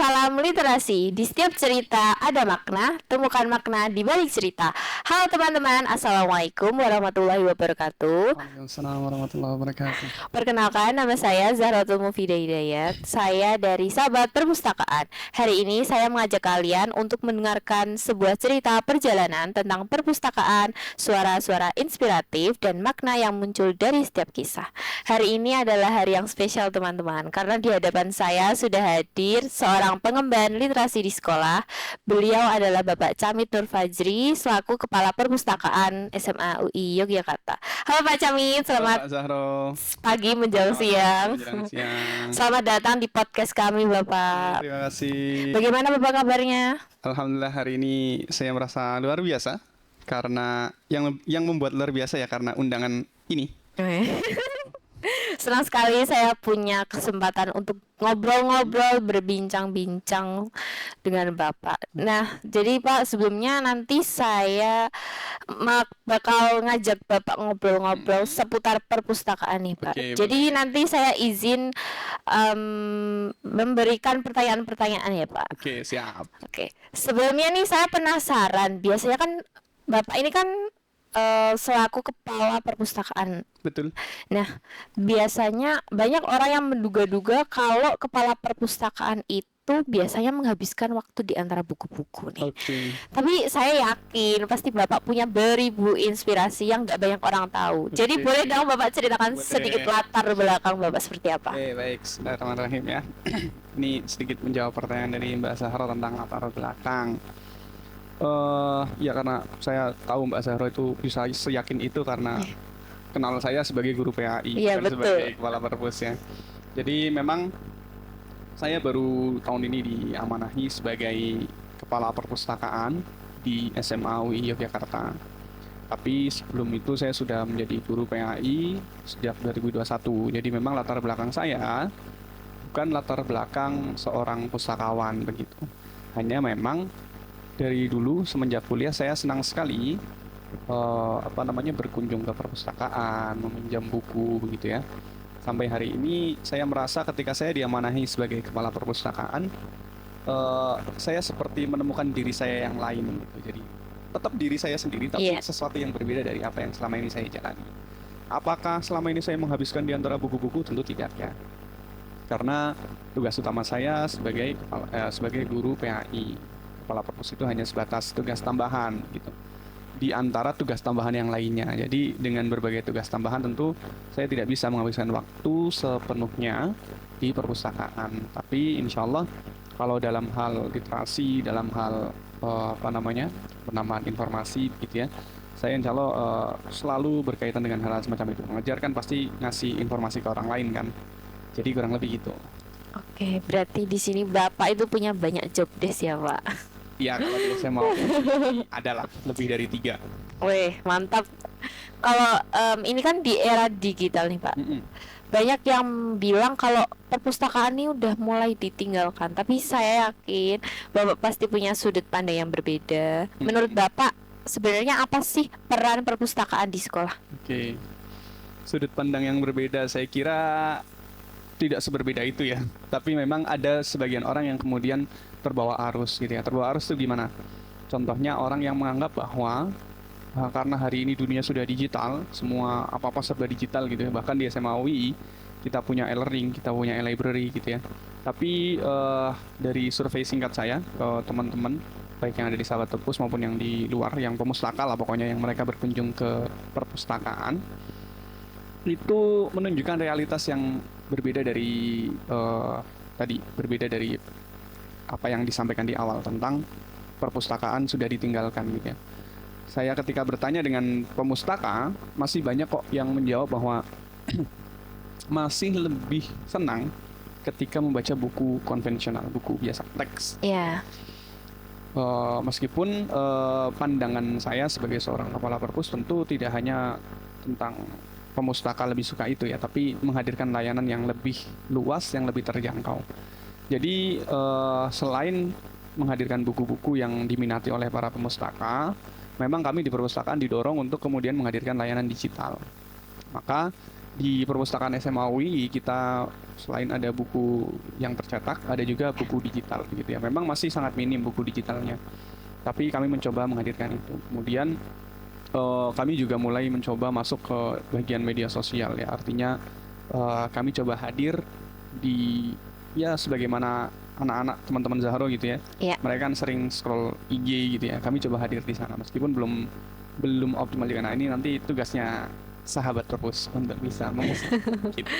Salam literasi. Di setiap cerita ada makna, temukan makna di balik cerita. Halo teman-teman, Assalamualaikum warahmatullahi wabarakatuh. Waalaikumsalam warahmatullahi wabarakatuh. Perkenalkan, nama saya Zahratul Mufidah Hidayat. Saya dari Sahabat Perpustakaan. Hari ini saya mengajak kalian untuk mendengarkan sebuah cerita perjalanan tentang perpustakaan, suara-suara inspiratif, dan makna yang muncul dari setiap kisah. Hari ini adalah hari yang spesial teman-teman, karena di hadapan saya sudah hadir seorang pengemban literasi di sekolah. Beliau adalah Bapak Camit Nur Fajri selaku Kepala Perpustakaan SMA UI Yogyakarta. Halo Pak Camit, Halo selamat Pak Zahro. pagi menjelang Selamat siang. menjelang siang. Selamat datang di podcast kami Bapak. Terima kasih. Bagaimana Bapak kabarnya? Alhamdulillah hari ini saya merasa luar biasa karena yang membuat luar biasa ya karena undangan ini. Senang sekali saya punya kesempatan untuk ngobrol-ngobrol, berbincang-bincang dengan Bapak. Nah, jadi Pak, sebelumnya nanti saya bakal ngajak Bapak ngobrol-ngobrol seputar perpustakaan nih, Pak. Oke, Jadi boleh. nanti saya izin memberikan pertanyaan-pertanyaan ya, Pak. Oke, siap. Oke, sebelumnya nih saya penasaran. Biasanya kan Bapak ini kan selaku kepala perpustakaan. Betul. Nah, biasanya banyak orang yang menduga-duga kalau kepala perpustakaan itu biasanya menghabiskan waktu di antara buku-buku nih. Oke. Tapi saya yakin pasti Bapak punya beribu inspirasi yang nggak banyak orang tahu. Jadi Oke. boleh dong Bapak ceritakan Boleh. sedikit latar belakang Bapak seperti apa? Oke, baik. Bismillahirrahmanirrahim ya. Ini sedikit menjawab pertanyaan dari Mbak Zahro tentang latar belakang. Ya karena saya tahu Mbak Zahro itu bisa seyakin itu karena kenal saya sebagai guru PAI, Iya, bukan betul. sebagai kepala perpus ya. Jadi memang saya baru tahun ini diamanahi sebagai kepala perpustakaan di SMA UI Yogyakarta. Tapi sebelum itu saya sudah menjadi guru PAI sejak 2021. Jadi memang latar belakang saya bukan latar belakang seorang pustakawan begitu. Hanya memang dari dulu semenjak kuliah saya senang sekali berkunjung ke perpustakaan, meminjam buku begitu ya. Sampai hari ini saya merasa ketika saya diamanahi sebagai kepala perpustakaan, saya seperti menemukan diri saya yang lain gitu. Jadi tetap diri saya sendiri tapi sesuatu yang berbeda dari apa yang selama ini saya jalani. Apakah selama ini saya menghabiskan di antara buku-buku? Tentu tidak ya. Karena tugas utama saya sebagai guru PAI, kepala perpus itu hanya sebatas tugas tambahan gitu di antara tugas tambahan yang lainnya. Jadi dengan berbagai tugas tambahan tentu saya tidak bisa menghabiskan waktu sepenuhnya di perpustakaan. Tapi insya Allah kalau dalam hal literasi, dalam hal penambahan informasi gitu ya, saya insya Allah selalu berkaitan dengan hal semacam itu. Mengajarkan pasti ngasih informasi ke orang lain kan. Jadi kurang lebih gitu. Oke, berarti di sini Bapak itu punya banyak job desk ya, Pak? Iya, kalau saya mau adalah lebih dari 3. Wih, mantap. Kalau ini kan di era digital nih, Pak. Banyak yang bilang kalau perpustakaan ini udah mulai ditinggalkan. Tapi saya yakin Bapak pasti punya sudut pandang yang berbeda. Menurut Bapak, sebenarnya apa sih peran perpustakaan di sekolah? Oke. Sudut pandang yang berbeda saya kira tidak seberbeda itu ya. Tapi memang ada sebagian orang yang kemudian terbawa arus gitu ya. Terbawa arus itu gimana? Contohnya orang yang menganggap bahwa karena hari ini dunia sudah digital, semua apa-apa serba digital gitu ya. Bahkan di SMA UI kita punya e-learning, kita punya e-library gitu ya. Tapi dari survei singkat saya ke teman-teman baik yang ada di Sahabat Perpus maupun yang di luar, yang pemustaka lah pokoknya, yang mereka berkunjung ke perpustakaan, itu menunjukkan realitas yang berbeda dari berbeda dari apa yang disampaikan di awal tentang perpustakaan sudah ditinggalkan gitu ya. Saya ketika bertanya dengan pemustaka, masih banyak kok yang menjawab bahwa masih lebih senang ketika membaca buku konvensional, buku biasa, teks. Iya. Meskipun pandangan saya sebagai seorang kepala perpus tentu tidak hanya tentang pemustaka lebih suka itu ya, tapi menghadirkan layanan yang lebih luas, yang lebih terjangkau. Jadi selain menghadirkan buku-buku yang diminati oleh para pemustaka, memang kami di perpustakaan didorong untuk kemudian menghadirkan layanan digital. Maka Di perpustakaan SMA UI kita selain ada buku yang tercetak, ada juga buku digital gitu ya. Memang masih sangat minim buku digitalnya, tapi kami mencoba menghadirkan itu. Kemudian kami juga mulai mencoba masuk ke bagian media sosial ya. Artinya kami coba hadir di ya sebagaimana anak-anak teman-teman Zahro gitu ya. Iya. Mereka kan sering scroll IG gitu ya. Kami coba hadir di sana meskipun belum optimal juga. Nah, ini nanti tugasnya sahabat perpus untuk bisa mengisi gitu.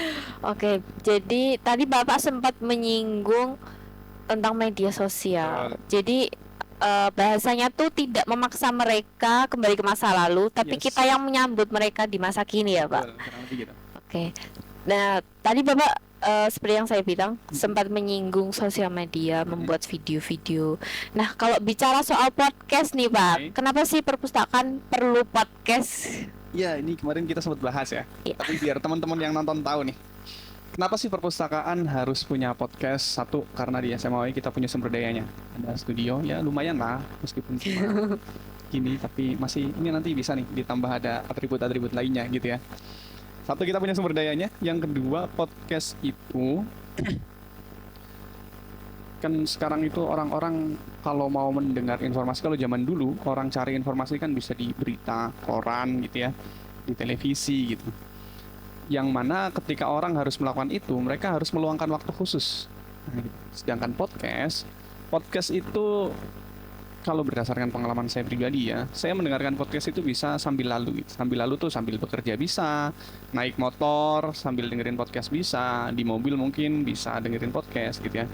Oke, jadi tadi Bapak sempat menyinggung tentang media sosial. Jadi bahasanya tuh tidak memaksa mereka kembali ke masa lalu, tapi Yes. kita yang menyambut mereka di masa kini ya, Pak. Betul, kurang lebih gitu. Oke. Nah, tadi Bapak seperti yang saya bilang sempat menyinggung sosial media, membuat video-video. Nah, kalau bicara soal podcast nih, Pak, Oke. kenapa sih perpustakaan perlu podcast? Ya, ini kemarin kita sempat bahas ya. Iya. Tapi biar teman-teman yang nonton tahu nih. Kenapa sih perpustakaan harus punya podcast? Satu, karena di SMA UI kita punya sumber dayanya. Ada studio, ya lumayan lah. Meskipun cuma gini, tapi masih ini nanti bisa nih ditambah ada atribut-atribut lainnya gitu ya. Satu, kita punya sumber dayanya. Yang kedua, podcast itu kan sekarang itu orang-orang kalau mau mendengar informasi, kalau zaman dulu orang cari informasi kan bisa di berita, koran gitu ya, di televisi gitu. Yang mana ketika orang harus melakukan itu, mereka harus meluangkan waktu khusus. Nah, gitu. Sedangkan podcast itu kalau berdasarkan pengalaman saya pribadi ya, saya mendengarkan podcast itu bisa sambil lalu gitu. Sambil lalu tuh sambil bekerja bisa, naik motor sambil dengerin podcast bisa, di mobil mungkin bisa dengerin podcast gitu ya.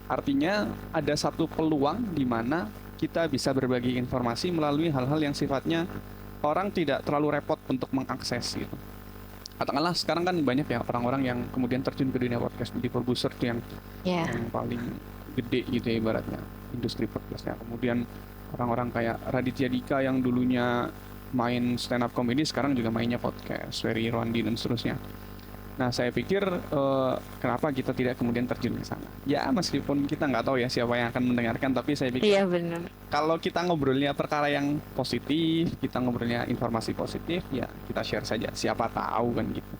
Artinya ada satu peluang di mana kita bisa berbagi informasi melalui hal-hal yang sifatnya orang tidak terlalu repot untuk mengakses gitu. Katakanlah sekarang kan banyak ya orang-orang yang kemudian terjun ke dunia podcast, di produser tuh Ya. yang paling gede gitu ya ibaratnya industri podcastnya. Kemudian orang-orang kayak Raditya Dika yang dulunya main stand up comedy sekarang juga mainnya podcast, Ferry Irwandi dan seterusnya. Nah, saya pikir kenapa kita tidak kemudian terjun ke sana? Ya, meskipun kita nggak tahu ya siapa yang akan mendengarkan, tapi saya pikir Iya, benar. kalau kita ngobrolnya perkara yang positif, kita ngobrolnya informasi positif, ya kita share saja. Siapa tahu kan gitu.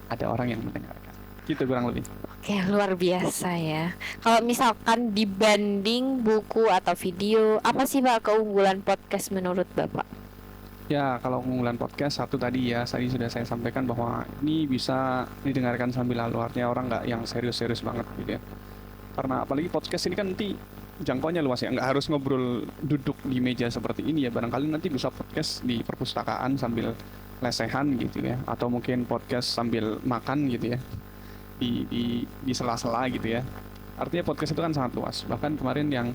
Ada orang yang mendengarkan. Gitu kurang lebih. Oke, luar biasa ya. Kalau misalkan dibanding buku atau video, apa sih Pak keunggulan podcast menurut Bapak? Ya, kalau keunggulan podcast satu tadi ya, tadi sudah saya sampaikan bahwa ini bisa didengarkan sambil lalu, artinya orang nggak yang serius-serius banget gitu ya. Karena apalagi podcast ini kan nanti jangkauannya luas ya, nggak harus ngobrol duduk di meja seperti ini ya. Barangkali nanti bisa podcast di perpustakaan sambil lesehan gitu ya, atau mungkin podcast sambil makan gitu ya, di sela-sela gitu ya. Artinya podcast itu kan sangat luas. Bahkan kemarin yang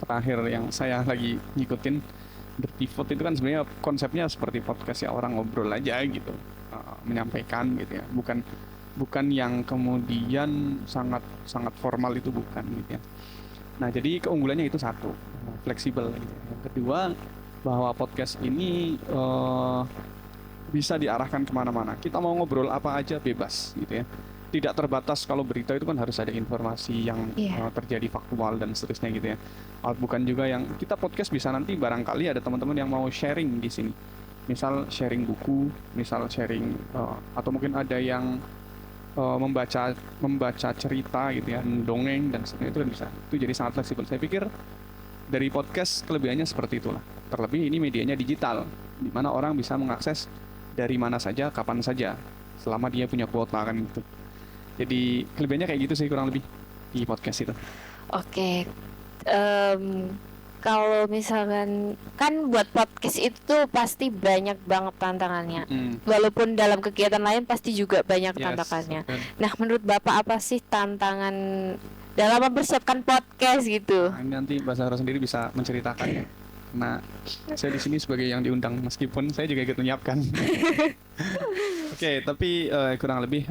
terakhir yang saya lagi ngikutin Dirty Food itu kan sebenarnya konsepnya seperti podcast ya, orang ngobrol aja gitu, menyampaikan gitu ya, bukan yang kemudian sangat sangat formal, itu bukan gitu ya. Nah, jadi keunggulannya itu satu, fleksibel gitu. Yang kedua, bahwa podcast ini bisa diarahkan kemana-mana. Kita mau ngobrol apa aja bebas gitu ya. Tidak terbatas, kalau berita itu kan harus ada informasi yang Iya. terjadi faktual dan seterusnya gitu ya. Bukan juga yang kita podcast bisa nanti barangkali ada teman-teman yang mau sharing di sini. Misal sharing buku, misal sharing atau mungkin ada yang membaca cerita gitu ya, dongeng dan sebagainya, itu kan bisa. Itu jadi sangat fleksibel. Saya pikir dari podcast kelebihannya seperti itulah. Terlebih ini medianya digital, di mana orang bisa mengakses dari mana saja, kapan saja, selama dia punya kuota kan gitu. Jadi kelebihannya kayak gitu sih kurang lebih di podcast itu. Oke. Kalau misalkan kan buat podcast itu pasti banyak banget tantangannya. Walaupun dalam kegiatan lain pasti juga banyak tantangannya. betul. Nah, menurut Bapak apa sih tantangan dalam mempersiapkan podcast gitu? Nah, ini nanti Mbak Zahra sendiri bisa menceritakan ya. Karena saya di sini sebagai yang diundang, meskipun saya juga ikut menyiapkan. Oke, tapi kurang lebih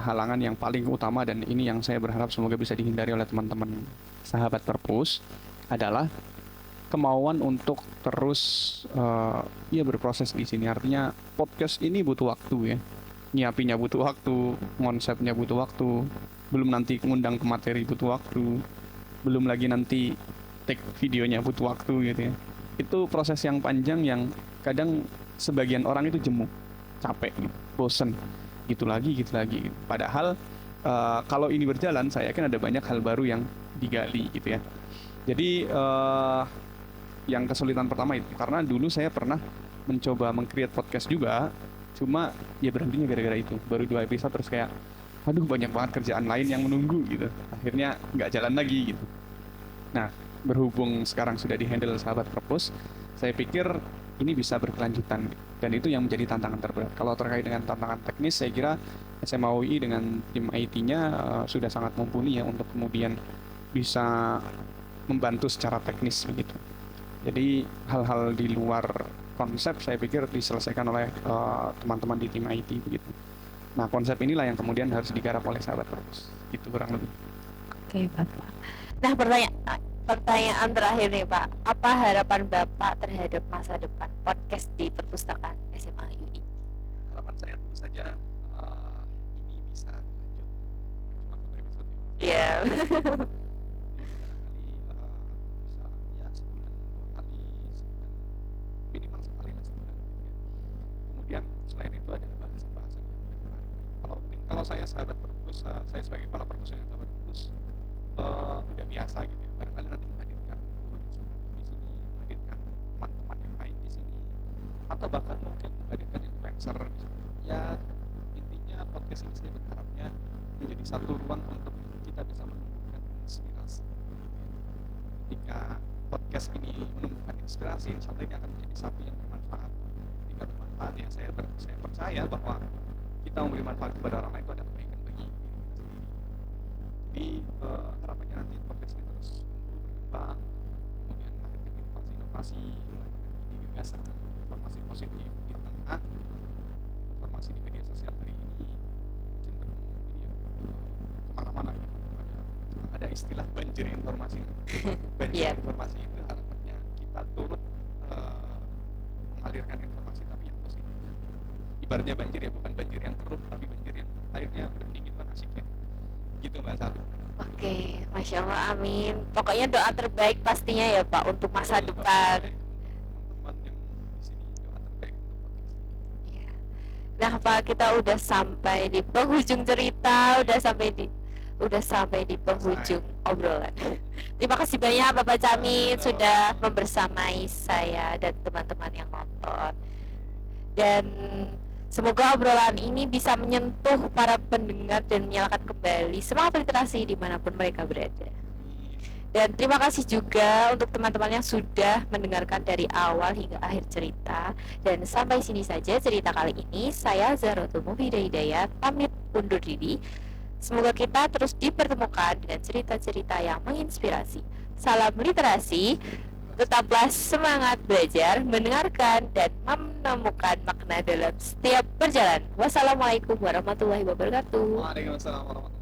halangan yang paling utama, dan ini yang saya berharap semoga bisa dihindari oleh teman-teman sahabat perpus, adalah kemauan untuk terus ya berproses di sini. Artinya podcast ini butuh waktu ya. Nyiapinya butuh waktu, konsepnya butuh waktu, belum nanti ngundang ke materi butuh waktu, belum lagi nanti take videonya butuh waktu gitu ya. Itu proses yang panjang yang kadang sebagian orang itu jemu, capek gitu, bosen. gitu lagi. Padahal kalau ini berjalan, saya yakin ada banyak hal baru yang digali gitu ya. Jadi yang kesulitan pertama itu karena dulu saya pernah mencoba meng-create podcast juga, cuma ya berhentinya gara-gara itu. Baru 2 episode terus kayak, aduh banyak banget kerjaan lain yang menunggu gitu. Akhirnya nggak jalan lagi gitu. Nah, berhubung sekarang sudah di-handle sahabat perpus, saya pikir ini bisa berkelanjutan dan itu yang menjadi tantangan terberat. Kalau terkait dengan tantangan teknis, saya kira SMA UI dengan tim IT-nya sudah sangat mumpuni ya untuk kemudian bisa membantu secara teknis begitu. Jadi hal-hal di luar konsep saya pikir diselesaikan oleh teman-teman di tim IT begitu. Nah, konsep inilah yang kemudian harus digarap oleh sahabat perpus. Itu kurang lebih. Oke, Bapak. Nah, pertanyaan terakhir nih, Pak. Apa harapan Bapak terhadap masa depan podcast di perpustakaan SMA UI? Harapan saya tentu saja ini bisa lanjut cuma satu episode ya. Iya. Barangkali bisa ya sebulan 2 kali, sebulan minimal sekali lah sebulan gitu ya. Kemudian selain itu ada bahasan-bahasan yang menarik. Kalau saya sahabat perpus, saya sebagai kepala perpus yang sahabat perpus udah biasa gitu ya. Barangkali nanti menghadirkan guru di sini, menghadirkan teman-teman yang lain di sini, atau bahkan mungkin menghadirkan influencer di sini. Ya intinya podcast ini saya berharapnya menjadi satu ruang untuk kita bisa menumbuhkan inspirasi. Ketika podcast ini menumbuhkan inspirasi, insya Allah ini akan menjadi satu yang bermanfaat. Ketika bermanfaat ya saya percaya bahwa kita memberi manfaat kepada orang lain itu ada kebaikan bagi diri kita sendiri. Jadi harapannya nanti podcast ini terus berkembang, kemudian menghadirkan inovasi-inovasi, ide gagasan, informasi positif di tengah informasi di media sosial hari ini cenderung ini ya kemana-mana gitu. Ada istilah banjir informasi. Banjir Iya. informasi itu harapannya kita turut mengalirkan informasi tapi yang positif. Ibaratnya banjir ya bukan banjir yang keruh tapi banjir yang airnya berdingin kan asik ya. Gitu Mbak Sari. Oke, Masya Allah, amin. Pokoknya doa terbaik pastinya ya Pak untuk masa Betul, depan. teman-teman yang di sini doa terbaik untuk podcast ini. Iya. Nah, Pak, kita udah sampai di penghujung cerita, udah sampai di penghujung obrolan. Terima kasih banyak Bapak Camin sudah membersamai saya dan teman-teman yang nonton. Dan semoga obrolan ini bisa menyentuh para pendengar dan menyalakan kembali semangat literasi dimanapun mereka berada. Dan terima kasih juga untuk teman-teman yang sudah mendengarkan dari awal hingga akhir cerita. Dan sampai sini saja cerita kali ini. Saya Zahratul Mufidah Hidayat pamit undur diri. Semoga kita terus dipertemukan dengan cerita-cerita yang menginspirasi. Salam literasi. Tetaplah semangat belajar, mendengarkan, dan menemukan makna dalam setiap perjalanan. Wassalamualaikum warahmatullahi wabarakatuh. Waalaikumsalam warahmatullahi wabarakatuh.